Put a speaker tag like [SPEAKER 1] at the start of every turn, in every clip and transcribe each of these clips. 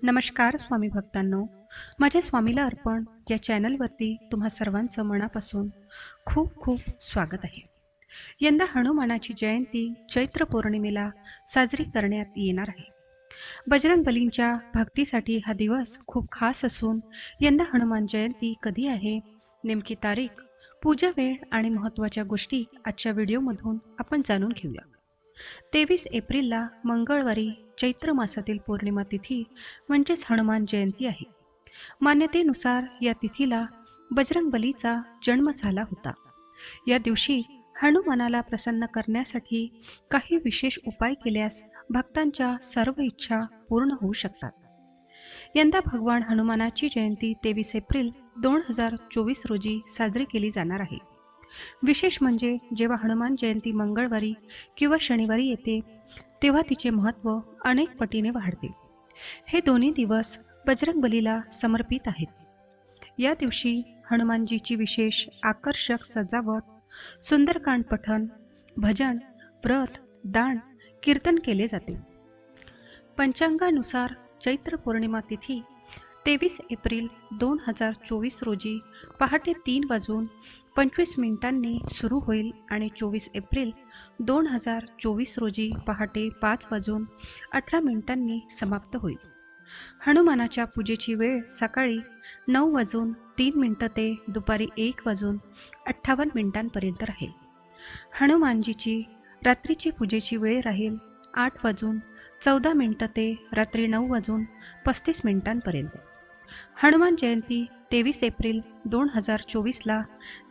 [SPEAKER 1] नमस्कार स्वामी भक्तांनो. माझ्या स्वामीला अर्पण या चॅनलवरती तुम्हा सर्वांचं मनापासून खूप खूप स्वागत आहे. यंदा हनुमानाची जयंती चैत्र पौर्णिमेला साजरी करण्यात येणार आहे. बजरंग बलींच्या भक्तीसाठी हा दिवस खूप खास असून यंदा हनुमान जयंती कधी आहे, नेमकी तारीख, पूजा वेळ आणि महत्त्वाच्या गोष्टी आजच्या व्हिडिओमधून आपण जाणून घेऊया. 23 एप्रिलला मंगळवारी चैत्र मासातील पौर्णिमा तिथी म्हणजेच हनुमान जयंती आहे. मान्यतेनुसार या तिथीला बजरंग बलीचा जन्म झाला होता. या दिवशी हनुमानाला प्रसन्न करण्यासाठी काही विशेष उपाय केल्यास भक्तांच्या सर्व इच्छा पूर्ण होऊ शकतात. यंदा भगवान हनुमानाची जयंती 23 एप्रिल 2024 रोजी साजरी केली जाणार आहे. विशेष म्हणजे जेव्हा हनुमान जयंती मंगळवारी किंवा शनिवारी येते तेव्हा तिचे महत्त्व अनेक पटीने वाढते. हे दोन्ही दिवस बजरंग बलीला समर्पित आहेत. या दिवशी हनुमानजीची विशेष आकर्षक सजावट, सुंदरकांड पठण, भजन, व्रत, दान, कीर्तन केले जाते. पंचांगानुसार चैत्र पौर्णिमा तिथी 23 एप्रिल 2024 रोजी पहाटे 3:25 सुरू होईल आणि 24 एप्रिल 2024 रोजी पहाटे 5:18 समाप्त होईल. हनुमानाच्या पूजेची वेळ सकाळी 9:03 ते दुपारी 1:58 राहील. हनुमानजीची रात्रीची पूजेची वेळ राहील 8:14 ते रात्री 9:35 हनुमान जयंती 23 एप्रिल 2024ला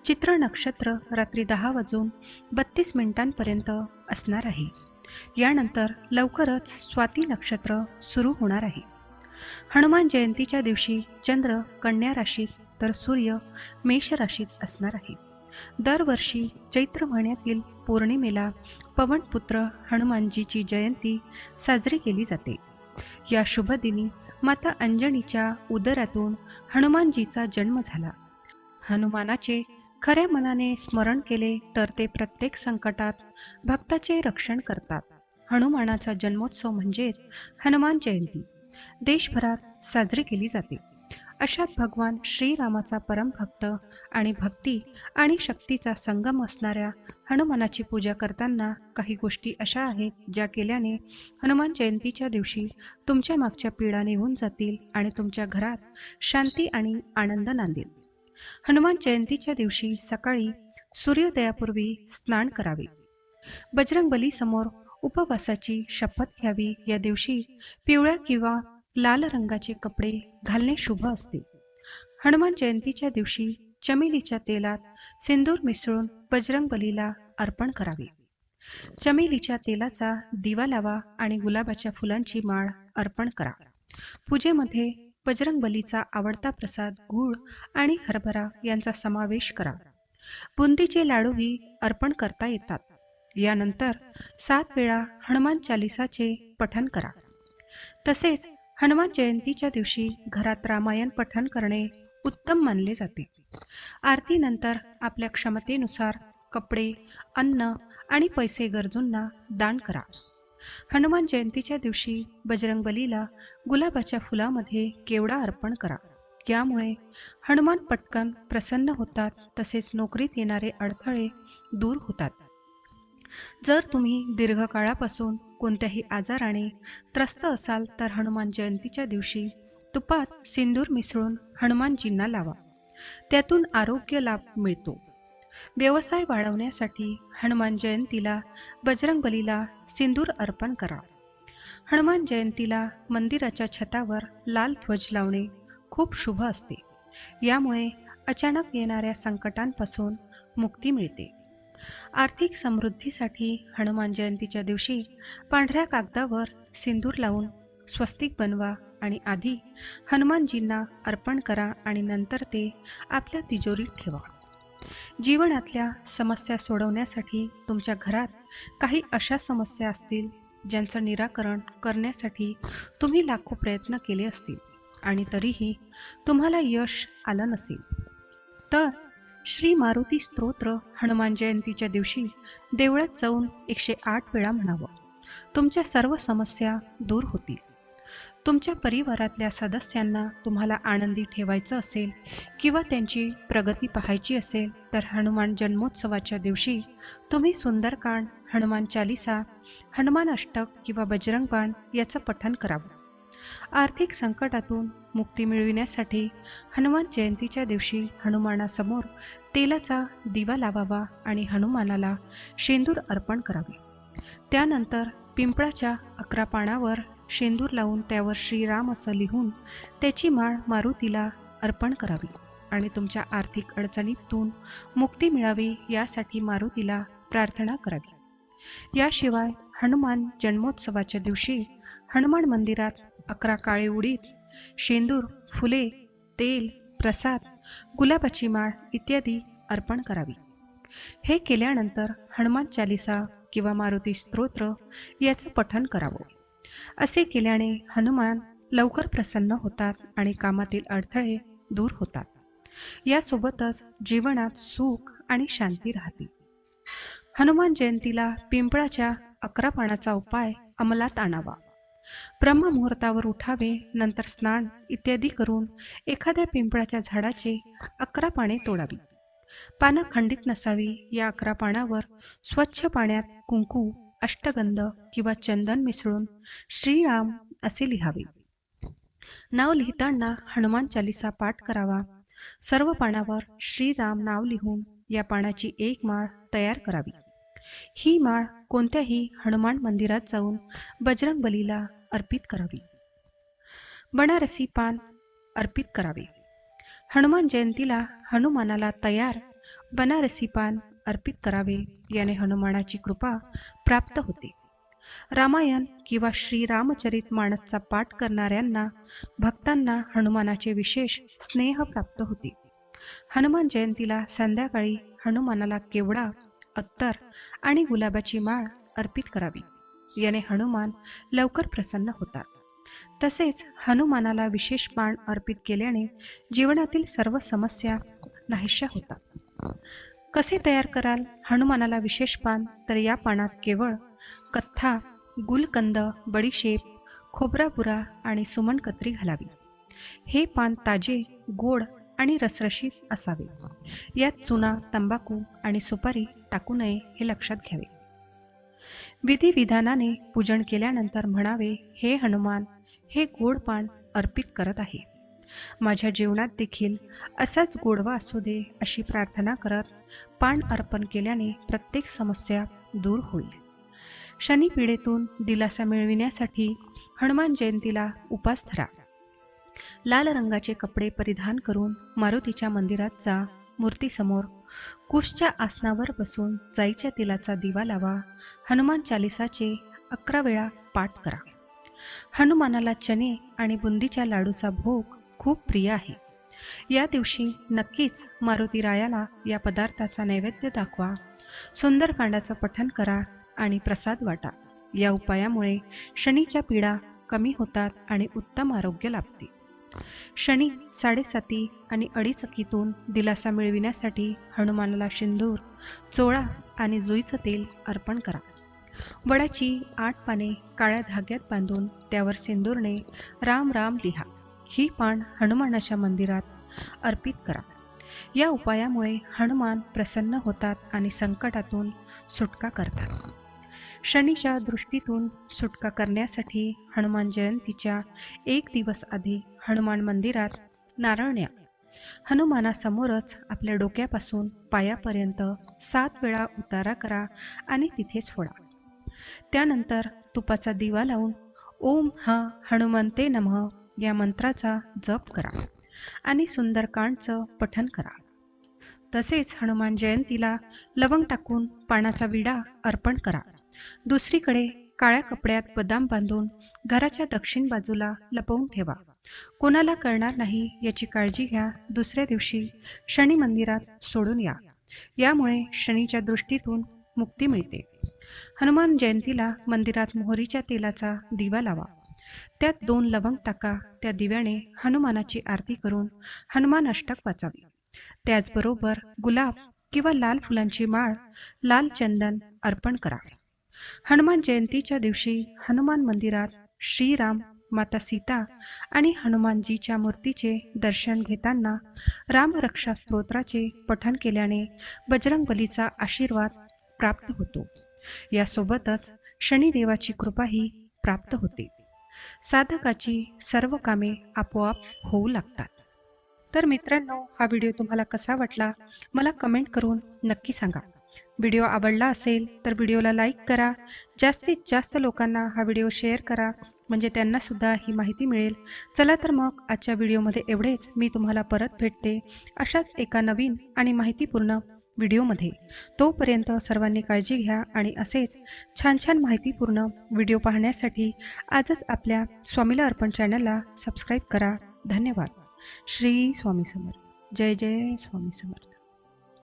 [SPEAKER 1] चित्र नक्षत्र रात्री 10:32 असणार आहे. यानंतर लवकरच स्वाती नक्षत्र सुरू होणार आहे. हनुमान जयंतीच्या दिवशी चंद्र कन्या राशीत तर सूर्य मेष राशीत असणार आहे. दरवर्षी चैत्र महिन्यातील पौर्णिमेला पवनपुत्र हनुमानजीची जयंती साजरी केली जाते. या शुभ दिनी माता अंजनीच्या उदरातून हनुमानजीचा जन्म झाला. हनुमानाचे खऱ्या मनाने स्मरण केले तर ते प्रत्येक संकटात भक्ताचे रक्षण करतात. हनुमानाचा जन्मोत्सव म्हणजेच हनुमान जयंती देशभरात साजरी केली जाते. अशात भगवान श्रीरामाचा परमभक्त आणि भक्ती आणि शक्तीचा संगम असणाऱ्या हनुमानाची पूजा करताना काही गोष्टी अशा आहेत ज्या केल्याने हनुमान जयंतीच्या दिवशी तुमच्या मागच्या पीडा निघून जातील आणि तुमच्या घरात शांती आणि आनंद नांदेल. हनुमान जयंतीच्या दिवशी सकाळी सूर्योदयापूर्वी स्नान करावे. बजरंग बली समोर उपवासाची शपथ घ्यावी. या दिवशी पिवळ्या किंवा लाल रंगाचे कपडे घालणे शुभ असते. हनुमान जयंतीच्या दिवशी चमेलीच्या तेलात सिंदूर मिसळून बजरंग बलीला अर्पण करावे. चमेलीच्या तेलाचा दिवा लावा आणि गुलाबाच्या फुलांची माळ अर्पण करा. पूजेमध्ये बजरंग बलीचा आवडता प्रसाद गूळ आणि हरभरा यांचा समावेश करा. बुंदीचे लाडूही अर्पण करता येतात. यानंतर 7 वेळा हनुमान चालिसाचे पठण करा. तसेच हनुमान जयंतीच्या दिवशी घरात रामायण पठण करणे उत्तम मानले जाते. आरतीनंतर आपल्या क्षमतेनुसार कपडे, अन्न आणि पैसे गरजूंना दान करा. हनुमान जयंतीच्या दिवशी बजरंग बलीला गुलाबाच्या फुलामध्ये केवडा अर्पण करा. यामुळे हनुमान पटकन प्रसन्न होतात. तसेच नोकरीत येणारे अडथळे दूर होतात. जर तुम्ही दीर्घकाळापासून कोणत्याही आजाराने त्रस्त असाल तर हनुमान जयंतीच्या दिवशी तुपात सिंदूर मिसळून हनुमानजींना लावा. त्यातून आरोग्य लाभ मिळतो. व्यवसाय वाढवण्यासाठी हनुमान जयंतीला बजरंग बलीला सिंदूर अर्पण करा. हनुमान जयंतीला मंदिराच्या छतावर लाल ध्वज लावणे खूप शुभ असते. यामुळे अचानक येणाऱ्या संकटांपासून मुक्ती मिळते. आर्थिक समृद्धीसाठी हनुमान जयंतीच्या दिवशी पांढऱ्या कागदावर सिंदूर लावून स्वस्तिक बनवा आणि आधी हनुमानजींना अर्पण करा आणि नंतर ते आपल्या तिजोरीत ठेवा. जीवनातल्या समस्या सोडवण्यासाठी तुमच्या घरात काही अशा समस्या असतील ज्यांचं निराकरण करण्यासाठी तुम्ही लाखो प्रयत्न केले असतील आणि तरीही तुम्हाला यश आलं नसेल तर श्री मारुती स्तोत्र हनुमान जयंतीच्या दिवशी देवळात जाऊन 108 वेळा म्हणावं. तुमच्या सर्व समस्या दूर होतील. तुमच्या परिवारातल्या सदस्यांना तुम्हाला आनंदी ठेवायचं असेल किंवा त्यांची प्रगती पाहायची असेल तर हनुमान जन्मोत्सवाच्या दिवशी तुम्ही सुंदरकांड, हनुमान चालिसा, हनुमान अष्टक किंवा बजरंग बाण याचं पठण करावं. आर्थिक संकटातून मुक्ती मिळविण्यासाठी हनुमान जयंतीच्या दिवशी हनुमानासमोर तेलाचा दिवा लावावा आणि हनुमानाला शेंदूर अर्पण करावे. त्यानंतर पिंपळाच्या 11 पानावर शेंदूर लावून त्यावर श्रीराम असं लिहून त्याची माळ मारुतीला अर्पण करावी आणि तुमच्या आर्थिक अडचणीतून मुक्ती मिळावी यासाठी मारुतीला प्रार्थना करावी. याशिवाय हनुमान जन्मोत्सवाच्या दिवशी हनुमान मंदिरात 11 काळे उडीद, शेंदूर, फुले, तेल, प्रसाद, गुलाबाची माळ इत्यादी अर्पण करावी. हे केल्यानंतर हनुमान चालिसा किंवा मारुती स्तोत्र याचं पठण करावं. असे केल्याने हनुमान लवकर प्रसन्न होतात आणि कामातील अडथळे दूर होतात. यासोबतच जीवनात सुख आणि शांती राहते. हनुमान जयंतीला पिंपळाच्या 11 पानाचा उपाय अंमलात आणावा. ब्रह्ममुहूर्तावर उठावे, नंतर स्नान इत्यादी करून एखाद्या पिंपळाच्या झाडाचे 11 पाने तोडावी. पानं खंडित नसावी. या 11 पानावर स्वच्छ पाण्यात कुंकू, अष्टगंध किंवा चंदन मिसळून श्रीराम असे लिहावे. नाव लिहिताना हनुमान चालिसा पाठ करावा. सर्व पानावर श्रीराम नाव लिहून या पानाची एक माळ तयार करावी. ही माळ कोणत्याही हनुमान मंदिरात जाऊन बजरंग बलीला अर्पित करावी. बनारसी पान अर्पित करावे. हनुमान जयंतीला हनुमानाला तयार बनारसी पान अर्पित करावे. याने हनुमानाची कृपा प्राप्त होते. रामायण किंवा श्रीरामचरित मानसचा पाठ करणाऱ्यांना भक्तांना हनुमानाचे विशेष स्नेह प्राप्त होते. हनुमान जयंतीला संध्याकाळी हनुमानाला केवडा, अत्तर आणि गुलाबाची माळ अर्पित करावी. याने हनुमान लवकर प्रसन्न होतात. तसेच हनुमानाला विशेष पान अर्पित केल्याने जीवनातील सर्व समस्या नाहीशा होतात. कसे तयार कराल हनुमानाला विशेष पान? तर या पानात केवळ कथ्था, गुलकंद, बडीशेप, खोबरापुरा आणि सुमनकत्री घालावी. हे पान ताजे, गोड आणि रसरशीत असावे. यात चुना, तंबाखू आणि सुपारी टाकू नये हे लक्षात घ्यावे. विधिविधानाने पूजन केल्यानंतर म्हणावे, हे हनुमान, हे गोड पान अर्पित करत आहे. माझ्या जीवनात देखील असाच गोडवा असू दे अशी प्रार्थना करत पान अर्पण केल्याने प्रत्येक समस्या दूर होईल. शनिपीडेतून दिलासा मिळविण्यासाठी हनुमान जयंतीला उपास धरा. लाल रंगाचे कपडे परिधान करून मारुतीच्या मंदिरात जा. मूर्तीसमोर कुशच्या आसनावर बसून जाईच्या तेलाचा दिवा लावा. हनुमान चालिसाचे 11 वेळा पाठ करा. हनुमानाला चणे आणि बुंदीच्या लाडूचा भोग खूप प्रिय आहे. या दिवशी नक्कीच मारुती रायाला या पदार्थाचा नैवेद्य दाखवा. सुंदरकांडाचं पठण करा आणि प्रसाद वाटा. या उपायामुळे शनीच्या पीडा कमी होतात आणि उत्तम आरोग्य लाभते. शनी 7.5 आणि 2.5 दिलासा मिळविण्यासाठी हनुमानाला सिंदूर, चोळा आणि जुईचं तेल अर्पण करा. वडाची 8 पाने काळ्या धाग्यात बांधून त्यावर सिंदूरने राम राम लिहा. ही पान हनुमानाच्या मंदिरात अर्पित करा. या उपायामुळे हनुमान प्रसन्न होतात आणि संकटातून सुटका करतात. शनीच्या दृष्टीतून सुटका करण्यासाठी हनुमान जयंतीच्या 1 दिवस आधी हनुमान मंदिरात नारळ न्या. हनुमानासमोरच आपल्या डोक्यापासून पायापर्यंत 7 वेळा उतारा करा आणि तिथेच फोडा. त्यानंतर तुपाचा दिवा लावून ओम हा हनुमंते नमः या मंत्राचा जप करा आणि सुंदरकांडचं पठण करा. तसेच हनुमान जयंतीला लवंग टाकून पानाचा विडा अर्पण करा. दुसरीकडे काळ्या कपड्यात बदाम बांधून घराच्या दक्षिण बाजूला लपवून ठेवा. कोणाला कळणार नाही याची काळजी घ्या. दुसऱ्या दिवशी शनी मंदिरात सोडून या. यामुळे शनीच्या दृष्टीतून मुक्ती मिळते. हनुमान जयंतीला मंदिरात मोहरीच्या तेलाचा दिवा लावा. त्यात 2 लवंग टाका. त्या दिव्याने हनुमानाची आरती करून हनुमान अष्टक वाचावी. त्याचबरोबर गुलाब किंवा लाल फुलांची माळ, लाल चंदन अर्पण करा. हनुमान जयंतीच्या दिवशी हनुमान मंदिरात श्रीराम माता सीता आणि हनुमानजीच्या मूर्तीचे दर्शन घेताना रामरक्षा स्तोत्राचे पठण केल्याने बजरंगबलीचा आशीर्वाद प्राप्त होतो. यासोबतच शनिदेवाची कृपाही प्राप्त होते. साधकाची सर्व कामे आपोआप होऊ लागतात. तर मित्रांनो, हा व्हिडिओ तुम्हाला कसा वाटला मला कमेंट करून नक्की सांगा. व्हिडिओ आवडला असेल तर व्हिडिओला लाईक करा. जास्तीत जास्त लोकांना हा व्हिडिओ शेअर करा, म्हणजे त्यांना सुद्धा ही माहिती मिळेल. चला तर मग आजच्या व्हिडिओमध्ये एवढेच. मी तुम्हाला परत भेटते अशाच एका नवीन आणि माहितीपूर्ण व्हिडिओमध्ये. तोपर्यंत सर्वांनी काळजी घ्या आणि असेच छान छान माहितीपूर्ण व्हिडिओ पाहण्यासाठी आजच आपल्या स्वामीला अर्पण चॅनलला सबस्क्राईब करा. धन्यवाद. श्री स्वामी समर्थ. जय जय स्वामी समर्थ.